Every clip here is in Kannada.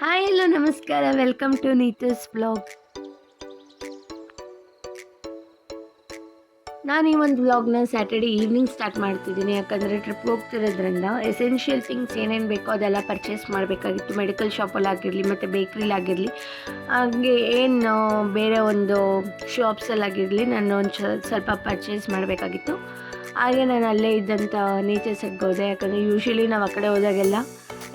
ಹಾಯ್ ಹಲೋ ನಮಸ್ಕಾರ, ವೆಲ್ಕಮ್ ಟು ನೀತೂಸ್ ವ್ಲಾಗ್. ನಾನು ಈ ಒಂದು ವ್ಲಾಗ್ನ ಸ್ಯಾಟರ್ಡೆ ಈವ್ನಿಂಗ್ ಸ್ಟಾರ್ಟ್ ಮಾಡ್ತಿದ್ದೀನಿ. ಯಾಕಂದರೆ ಟ್ರಿಪ್ಗೆ ಹೋಗ್ತಿರೋದ್ರಿಂದ ಎಸೆನ್ಷಿಯಲ್ ಥಿಂಗ್ಸ್ ಏನೇನು ಬೇಕೋ ಅದೆಲ್ಲ ಪರ್ಚೇಸ್ ಮಾಡಬೇಕಾಗಿತ್ತು. ಮೆಡಿಕಲ್ ಶಾಪಲ್ಲಾಗಿರಲಿ ಮತ್ತು ಬೇಕ್ರಿಲಾಗಿರಲಿ, ಹಾಗೆ ಏನು ಬೇರೆ ಒಂದು ಶಾಪ್ಸಲ್ಲಾಗಿರಲಿ ನಾನು ಸ್ವಲ್ಪ ಪರ್ಚೇಸ್ ಮಾಡಬೇಕಾಗಿತ್ತು. ಹಾಗೆ ನಾನು ಅಲ್ಲೇ ಇದ್ದಂಥ ನೇಚರ್ ಸೆಟ್ಗೆ ಹೋದೆ. ಯಾಕಂದರೆ ಯೂಶ್ವಲಿ ನಾವು ಆ ಕಡೆ ಹೋದಾಗೆಲ್ಲ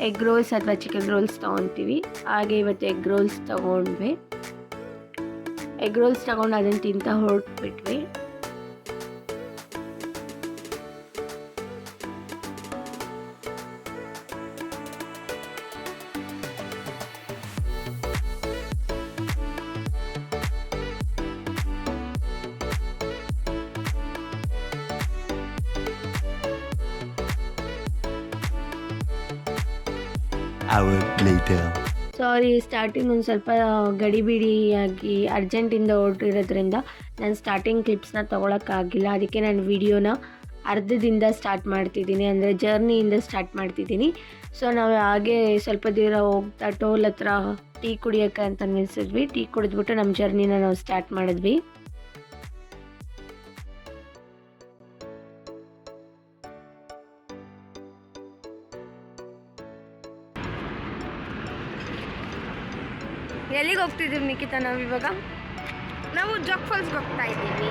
ಎಗ್ ರೋಲ್ಸ್ ಅಥವಾ ಚಿಕನ್ ರೋಲ್ಸ್ ತೊಗೊತೀವಿ. ಹಾಗೆ ಇವತ್ತು ಎಗ್ ರೋಲ್ಸ್ ತೊಗೊಂಡ್ವಿ. ಎಗ್ ರೋಲ್ಸ್ ತೊಗೊಂಡು ಅದನ್ನು ತಿಂತ ಹೊರಟ್ಬಿಟ್ವಿ. ಸಾರಿ, ಸ್ಟಾರ್ಟಿಂಗ್ ಒಂದು ಸ್ವಲ್ಪ ಗಡಿಬಿಡಿಯಾಗಿ ಅರ್ಜೆಂಟಿಂದ ಹೊರಟಿರೋದ್ರಿಂದ ನಾನು ಸ್ಟಾರ್ಟಿಂಗ್ ಕ್ಲಿಪ್ಸ್ನ ತೊಗೊಳಕ್ಕಾಗಿಲ್ಲ. ಅದಕ್ಕೆ ನಾನು ವಿಡಿಯೋನ ಅರ್ಧದಿಂದ ಸ್ಟಾರ್ಟ್ ಮಾಡ್ತಿದ್ದೀನಿ, ಅಂದರೆ ಜರ್ನಿಯಿಂದ ಸ್ಟಾರ್ಟ್ ಮಾಡ್ತಿದ್ದೀನಿ. ಸೊ ನಾವು ಹಾಗೆ ಸ್ವಲ್ಪ ದೂರ ಹೋಗ್ತಾ ಟೋಲ್ ಹತ್ರ ಟೀ ಕುಡಿಯೋಕ್ಕೆ ಅಂತ ನಿಲ್ಲಿಸಿದ್ವಿ. ಟೀ ಕುಡಿದ್ಬಿಟ್ಟು ನಮ್ಮ ಜರ್ನಿನ ನಾವು ಸ್ಟಾರ್ಟ್ ಮಾಡಿದ್ವಿ. ಎಲ್ಲಿಗೆ ಹೋಗ್ತಿದ್ದೀವಿ ನಿಖಿತಾ? ನಾವು ಇವಾಗ ಜೋಗ್ ಫಾಲ್ಸ್ಗೆ ಹೋಗ್ತಾ ಇದ್ದೀವಿ.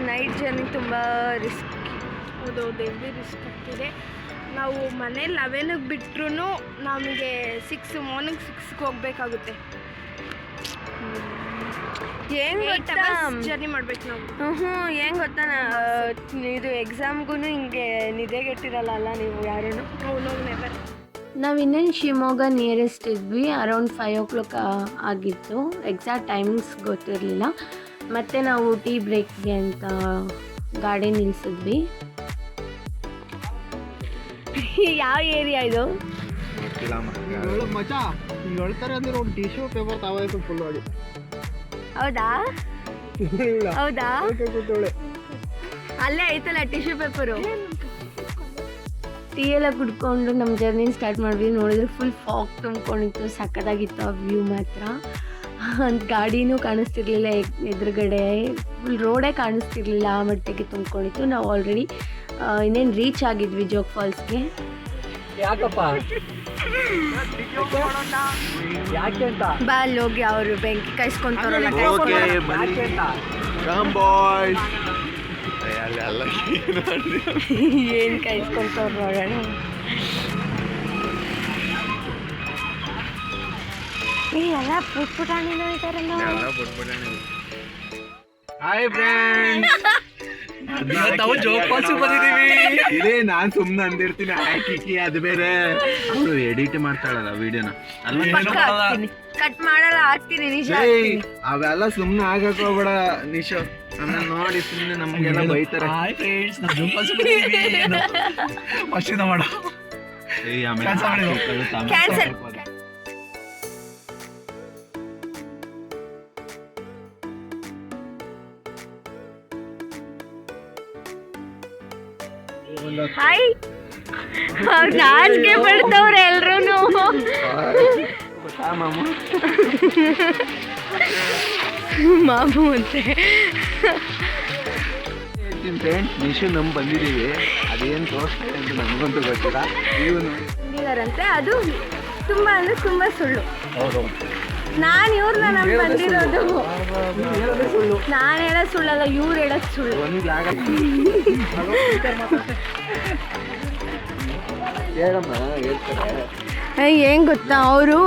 ನೈಟ್ ಜರ್ನಿ ತುಂಬ ರಿಸ್ಕ್. ಹೌದು, ಹೆವಿ ರಿಸ್ಕ್ ಆಗ್ತಿದೆ. ನಾವು ಮನೆ 11ಗೆ ಬಿಟ್ರೂ ನಮಗೆ ಮಾರ್ನಿಂಗ್ 6ಗೆ ಹೋಗ್ಬೇಕಾಗುತ್ತೆ. ಹೆಂಗೆ ಗೊತ್ತಾ ಜರ್ನಿ ಮಾಡ್ಬೇಕು ನಾವು. ಹೆಂಗೆ ಗೊತ್ತಾ, ಇದು ಎಕ್ಸಾಮ್ಗೂ ಹಿಂಗೆ ನಿದ್ದೆಗೆಟ್ಟಿರಲ್ಲ ಅಲ್ಲ ನೀವು ಯಾರೂ. ನೆವರ್. ನಾವು ಇನ್ನೇನು ಶಿವಮೊಗ್ಗ ನಿಯರೆಸ್ಟ್ ಇದ್ವಿ. ಅರೌಂಡ್ 5 o'clock ಆಗಿತ್ತು. ಎಕ್ಸಾಕ್ಟ್ ಟೈಮಿಂಗ್ಸ್ ಗೊತ್ತಿರಲಿಲ್ಲ. ಮತ್ತು ನಾವು ಟೀ ಬ್ರೇಕ್ಗೆ ಅಂತ ಗಾಡಿ ನಿಲ್ಲಿಸಿದ್ವಿ. ಯಾವ ಏರಿಯಾ ಇದು? ಹೌದಾ ಹೌದಾ, ಅಲ್ಲೇ ಐತಲ್ಲ ಟಿಶ್ಯೂ ಪೇಪರು. ಟೀ ಎಲ್ಲ ಕುಡ್ಕೊಂಡು ನಮ್ಮ ಜರ್ನಿ ಸ್ಟಾರ್ಟ್ ಮಾಡಿದ್ವಿ. ನೋಡಿದ್ರೆ ಫುಲ್ ಫಾಗ್ ತುಂಬ್ಕೊಂಡಿತ್ತು, ಸಕ್ಕತ್ತಾಗಿತ್ತು ಆ ವ್ಯೂ ಮಾತ್ರ. ಗಾಡಿನೂ ಕಾಣಿಸ್ತಿರ್ಲಿಲ್ಲ ಎದುರುಗಡೆ, ಫುಲ್ ರೋಡೇ ಕಾಣಿಸ್ತಿರ್ಲಿಲ್ಲ, ಆ ಮಟ್ಟಿಗೆ ತುಂಬ್ಕೊಂಡಿತ್ತು. ನಾವು ಆಲ್ರೆಡಿ ಇನ್ನೇನು ರೀಚ್ ಆಗಿದ್ವಿ ಜೋಗ್ ಫಾಲ್ಸ್ಗೆ. ಬಾ ಅಲ್ಲಿ ಹೋಗಿ ಅವರು ಬೆಂಕಿ ಕಾಯಿಸ್ಕೊಂತಾರಲ್ಲ, ಏನು ಕಾಯಿಸ್ಕೊಂತವ್ರು ನೋಡೋಣ. ಎಲ್ಲ ಪುಟ್ಪುಟಾಣಿನೂ ಇದ್ದಾರಲ್ಲ. ಇದೇ ನಾನ್ ಸುಮ್ನೆ ಅಂದಿರ್ತೀನಿ, ಹಾಕಿ ಅದು ಬೇರೆ ಎಡಿಟ್ ಮಾಡ್ತಾಳಲ್ಲ ವಿಡಿಯೋನ, ಕಟ್ ಮಾಡಲ್ಲ, ಹಾಕ್ತೀನಿ ನಿಜ. ಅವೆಲ್ಲ ಸುಮ್ನೆ ಆಗಕ್ ಹೋಗ್ಬೇಡ ನಿಶೋ. ನನ್ನ ನೋಡಿ ಸುಮ್ನೆ ನಮ್ಗೆಲ್ಲ ಬೈತಾರೆ. ಕ್ಯಾನ್ಸಲ್. ಹಾಯ್, ನಾಚಿಕೆ ಪಡ್ತವ್ರೆ ಎಲ್ರೂ. ಮಾಮು ಅಂತೆ. ನಿಶು ನಮ್ ಬಂದಿದೀವಿ, ಅದೇನ್ ತೋರಿಸ್ತಾರೆ ಅಂತ ನಮಗಂತೂ ಗೊತ್ತಿಲ್ಲ. ಬಂದಿದಾರಂತೆ, ಅದು ತುಂಬಾ ಅಂದ್ರೆ ತುಂಬಾ ಸುಳ್ಳು. ನಾನು ಇವ್ರನ್ನ ನಮ್ಗೆ ಬಂದಿರೋದು, ನಾನು ಹೇಳೋದು ಸುಳ್ಳಲ್ಲ, ಇವ್ರು ಹೇಳೋದು ಸುಳ್ಳು. ಹೆಂಗ್ ಗೊತ್ತಾ, ಅವರು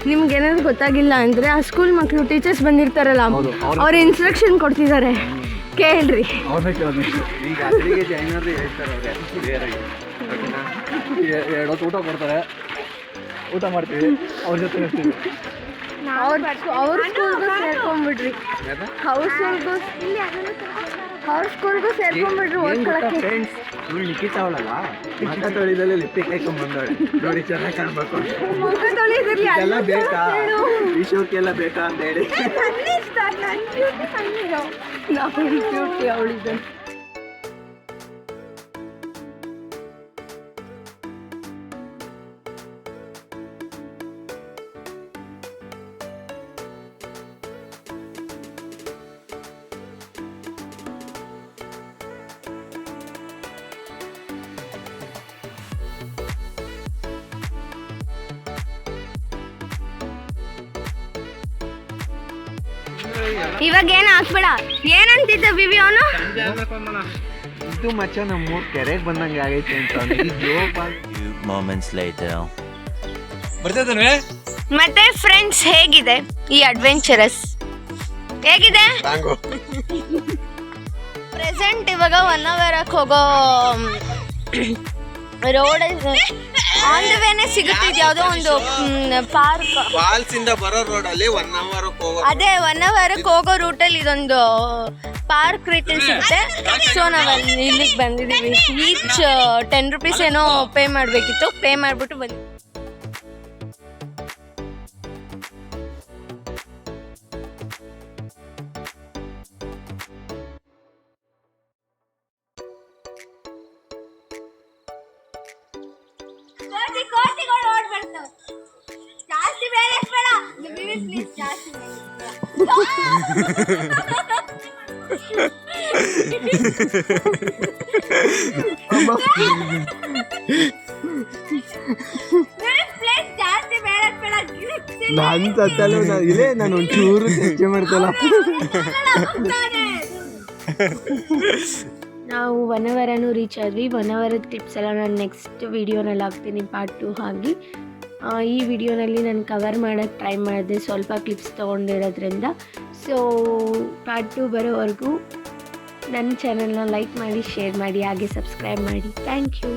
ನಿಮ್ಗೆ ಏನಾದ್ರು ಗೊತ್ತಾಗಿಲ್ಲ ಅಂದರೆ ಆ ಸ್ಕೂಲ್ ಮಕ್ಕಳು ಟೀಚರ್ಸ್ ಬಂದಿರ್ತಾರಲ್ಲ, ಅವ್ರ ಇನ್ಸ್ಟ್ರಕ್ಷನ್ ಕೊಡ್ತಿದ್ದಾರೆ, ಕೇಳ್ರಿ. ಎರಡೊತ್ತು ಊಟ ಕೊಡ್ತಾರೆ, ಊಟ ಮಾಡ್ತೀವಿ, ಅವ್ರ ಜೊತೆ ಇರ್ತೀವಿ. ಅವ್ರ ಸ್ಕೂಲ್ಗೂ ಸೇರ್ಕೊಂಡ್ಬಿಡ್ರಿ, ಅವ್ರ ಸ್ಕೂಲ್ಗೂ ಸೇರ್ಕೊಂಡ್ಬಿಡ್ರಿ ಓದ್ಕೊಳಕ್ಕೆ. ನಿಖಿತಾ ಅವಳಲ್ಲ, ಮಕ್ಕ ತೊಳಿದಲ್ಲಿ ಲಿಪ್ಪಿಗೆ ಕೈಕೊಂಡ್ ಬಂದವಳೆ ನೋಡಿ, ಚೆನ್ನಾಗಿ ಕಾಣ್ಬೇಕು. ಎಲ್ಲ ಬೇಕಾ ಈ ಶೋಕೆಲ್ಲ ಬೇಕಾ ಅಂತ ಹೇಳಿ ಅವಳಿದ್ದ. ಇವಾಗ ಏನು ಹಾಕ್ಬೇಡ. ಏನಂತಿದ್ದ ಬಿವಿ ಅವನು? ಇದು ಮಚ್ಚ ನಮ್ಮೂರ್ ಕೆರೆಗೆ ಬಂದಂಗೆ ಆಗೈತೆ ಅಂತ ಮತ್ತೆ ಫ್ರೆಂಡ್ಸ್ ಹೇಗಿದೆ ಈ ಅಡ್ವೆಂಚರಸ್? ಹೇಗಿದೆ ಪ್ರೆಸೆಂಟ್? ಇವಾಗ 1 ಅವರಕ್ಕೆ ಹೋಗೋ ರೋಡ್ ಆನ್ ದ ವೇನೆ ಸಿಗುತ್ತೆ. ಯಾವುದೋ ಒಂದು ಪಾರ್ಕ್ ಫಾಲ್ಸ್ ಇಂದ ಬರೋ ರೋಡ್ ಅಲ್ಲಿ 1 ಅವರ್ ಹೋಗೋ ಅದೇ 1 ಅವರಕ್ಕೆ ಹೋಗೋ ರೂಟಲ್ಲಿ ಇದೊಂದು ಪಾರ್ಕ್ ರೀತಿ ಸಿಗುತ್ತೆ. ಸೊ ನಾವು ಇಲ್ಲಿಗೆ ಬಂದಿದ್ದೀವಿ. ಈಚ್ 10 ರೂಪೀಸ್ ಏನೋ ಪೇ ಮಾಡಬೇಕಿತ್ತು. ಪೇ ಮಾಡಿಬಿಟ್ಟು ಬಂದು ಕೋತಿಗಳು ಓಡ್ಬರ್ತವೆ. ಜಾಸ್ತಿ ಬೇಡ ಪ್ಲೀಸ್, ಜಾಸ್ತಿ ನಾನು ಸತ್ತಲ್ಲ ಇಲ್ಲೇ ನಾನು ಒಂಚೂರು ಚರ್ಚೆ ಮಾಡ್ತಲ್ಲ. ನಾವು 1 ಅವರನ್ನು ರೀಚ್ ಆದ್ವಿ. 1 ಅವರದ ಟಿಪ್ಸ್ ಎಲ್ಲ ನಾನು ನೆಕ್ಸ್ಟ್ ವೀಡಿಯೋನಲ್ಲಿ ಹಾಕ್ತೀನಿ, ಪಾರ್ಟ್ 2 ಆಗಿ. ಈ ವಿಡಿಯೋನಲ್ಲಿ ನಾನು ಕವರ್ ಮಾಡೋಕ್ಕೆ ಟ್ರೈ ಮಾಡಿದೆ, ಸ್ವಲ್ಪ ಕ್ಲಿಪ್ಸ್ ತೊಗೊಂಡಿರೋದ್ರಿಂದ. ಸೊ ಪಾರ್ಟ್ 2 ಬರೋವರೆಗೂ ನನ್ನ ಚಾನಲ್ನ ಲೈಕ್ ಮಾಡಿ, ಶೇರ್ ಮಾಡಿ, ಹಾಗೆ ಸಬ್ಸ್ಕ್ರೈಬ್ ಮಾಡಿ. Thank you.